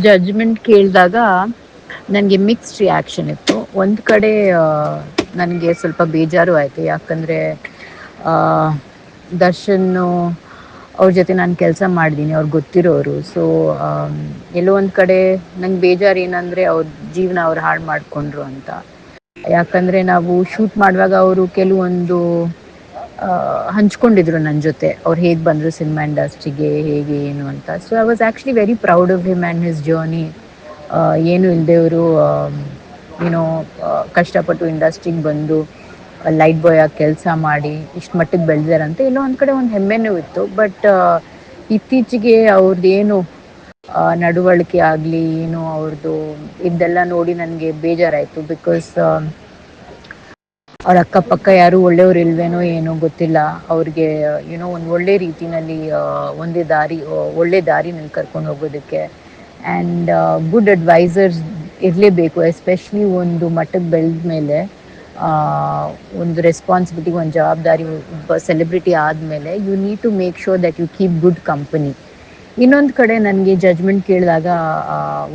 Judgment ಕೇಳಿದಾಗ ನನಗೆ mixed reaction ಇತ್ತು. ಒಂದು ಕಡೆ ನನಗೆ ಸ್ವಲ್ಪ ಬೇಜಾರು ಆಯಿತು, ಯಾಕಂದರೆ ದರ್ಶನ್ನು ಅವ್ರ ಜೊತೆ ನಾನು ಕೆಲಸ ಮಾಡಿದ್ದೀನಿ, ಅವ್ರಿಗೆ ಗೊತ್ತಿರೋರು. ಸೊ ಎಲ್ಲೋ ಒಂದು ಕಡೆ ನಂಗೆ ಬೇಜಾರು ಏನಂದರೆ ಅವ್ರ ಜೀವನ ಅವ್ರು ಹಾಳು ಮಾಡಿಕೊಂಡ್ರು ಅಂತ. ಯಾಕಂದರೆ ನಾವು ಶೂಟ್ ಮಾಡುವಾಗ ಅವರು ಕೆಲವೊಂದು ಹಂಚ್ಕೊಂಡಿದ್ರು ನನ್ನ ಜೊತೆ, ಅವ್ರು ಹೇಗೆ ಬಂದರು ಸಿನಿಮಾ ಇಂಡಸ್ಟ್ರಿಗೆ, ಹೇಗೆ ಏನು ಅಂತ. So I was actually very proud of him and his journey. ಏನು ಇಲ್ಲದೆವರು ಏನೋ ಕಷ್ಟಪಟ್ಟು ಇಂಡಸ್ಟ್ರಿಗೆ ಬಂದು ಲೈಟ್ ಬಾಯ್ ಆಗಿ ಕೆಲಸ ಮಾಡಿ ಇಷ್ಟು ಮಟ್ಟಿಗೆ ಬೆಳೆದಾರಂತೆ. ಎಲ್ಲೋ ಒಂದು ಕಡೆ ಒಂದು ಹೆಮ್ಮೆನೂ ಇತ್ತು. ಬಟ್ ಇತ್ತೀಚೆಗೆ ಅವ್ರದ್ದೇನು ನಡವಳಿಕೆ ಆಗಲಿ ಏನು ಅವ್ರದ್ದು ಇದೆಲ್ಲ ನೋಡಿ ನನಗೆ ಬೇಜಾರಾಯಿತು. ಬಿಕಾಸ್ ಅವ್ರ ಅಕ್ಕಪಕ್ಕ ಯಾರು ಒಳ್ಳೆಯವ್ರು ಇಲ್ವೇನೋ ಏನೋ ಗೊತ್ತಿಲ್ಲ. ಅವ್ರಿಗೆ ಏನೋ ಒಂದು ಒಳ್ಳೆ ರೀತಿಯಲ್ಲಿ ಒಳ್ಳೆ ದಾರಿನಲ್ಲಿ ಕರ್ಕೊಂಡು ಹೋಗೋದಕ್ಕೆ ಆ್ಯಂಡ್ ಗುಡ್ ಅಡ್ವೈಸರ್ಸ್ ಇರಲೇಬೇಕು. ಎಸ್ಪೆಷಲಿ ಒಂದು ಮಟ್ಟಕ್ಕೆ ಬೆಳೆದ ಮೇಲೆ, ಒಂದು ರೆಸ್ಪಾನ್ಸಿಬಿಲಿಟಿ, ಒಂದು ಜವಾಬ್ದಾರಿ, ಒಬ್ಬ ಸೆಲೆಬ್ರಿಟಿ ಆದಮೇಲೆ you need to make sure that you keep good company. ಇನ್ನೊಂದು ಕಡೆ ನನಗೆ ಜಡ್ಜ್ಮೆಂಟ್ ಕೇಳಿದಾಗ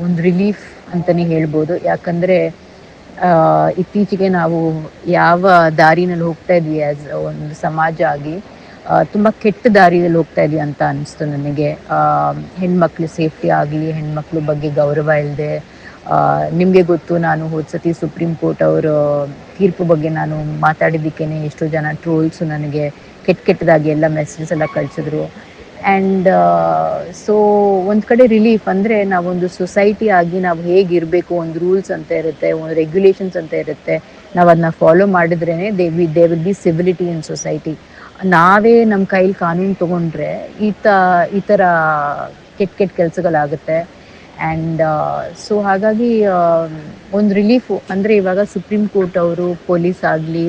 ಒಂದು ರಿಲೀಫ್ ಅಂತಲೇ ಹೇಳ್ಬೋದು. ಯಾಕಂದರೆ ಇತ್ತೀಚೆಗೆ ನಾವು ಯಾವ ದಾರಿನಲ್ಲಿ ಹೋಗ್ತಾ ಇದ್ವಿ ಆ್ಯಸ್ ಒಂದು ಸಮಾಜ ಆಗಿ, ತುಂಬ ಕೆಟ್ಟ ದಾರಿಯಲ್ಲಿ ಹೋಗ್ತಾ ಇದ್ವಿ ಅಂತ ಅನಿಸ್ತು ನನಗೆ. ಹೆಣ್ಮಕ್ಳು ಸೇಫ್ಟಿ ಆಗಲಿ, ಹೆಣ್ಮಕ್ಳ ಬಗ್ಗೆ ಗೌರವ ಇಲ್ಲದೆ, ನಿಮಗೆ ಗೊತ್ತು, ನಾನು ಹೋದ ಸತಿ ಸುಪ್ರೀಂ ಕೋರ್ಟ್ ಅವರ ತೀರ್ಪು ಬಗ್ಗೆ ನಾನು ಮಾತಾಡಿದ್ದಕ್ಕೇ ಎಷ್ಟೋ ಜನ ಟ್ರೋಲ್ಸು ನನಗೆ ಕೆಟ್ಟದಾಗಿ ಎಲ್ಲ ಮೆಸೇಜಸ್ ಎಲ್ಲ ಕಳಿಸಿದ್ರು. ಆ್ಯಂಡ್ ಸೊ ಒಂದು ಕಡೆ ರಿಲೀಫ್ ಅಂದರೆ, ನಾವೊಂದು ಸೊಸೈಟಿ ಆಗಿ ನಾವು ಹೇಗಿರಬೇಕು, ಒಂದು ರೂಲ್ಸ್ ಅಂತ ಇರುತ್ತೆ, ಒಂದು ರೆಗ್ಯುಲೇಷನ್ಸ್ ಅಂತ ಇರುತ್ತೆ. ನಾವು ಅದನ್ನ ಫಾಲೋ ಮಾಡಿದ್ರೇ they will be civility in society. ನಾವೇ ನಮ್ಮ ಕೈಲಿ ಕಾನೂನು ತೊಗೊಂಡ್ರೆ ಈ ಥರ ಕೆಟ್ಟ ಕೆಲಸಗಳಾಗುತ್ತೆ. ಆ್ಯಂಡ್ ಸೊ ಹಾಗಾಗಿ ಒಂದು ರಿಲೀಫು ಅಂದರೆ, ಇವಾಗ ಸುಪ್ರೀಂ ಕೋರ್ಟ್ ಅವರು ಪೊಲೀಸ್ ಆಗಲಿ,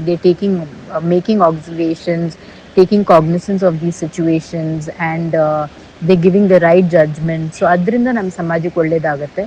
making observations, taking cognizance of these situations and they giving the right judgment. So ಅದರಿಂದ ನಮ್ಮ ಸಮಾಜಕ್ಕೆ ಒಳ್ಳೇದಾಗುತ್ತೆ.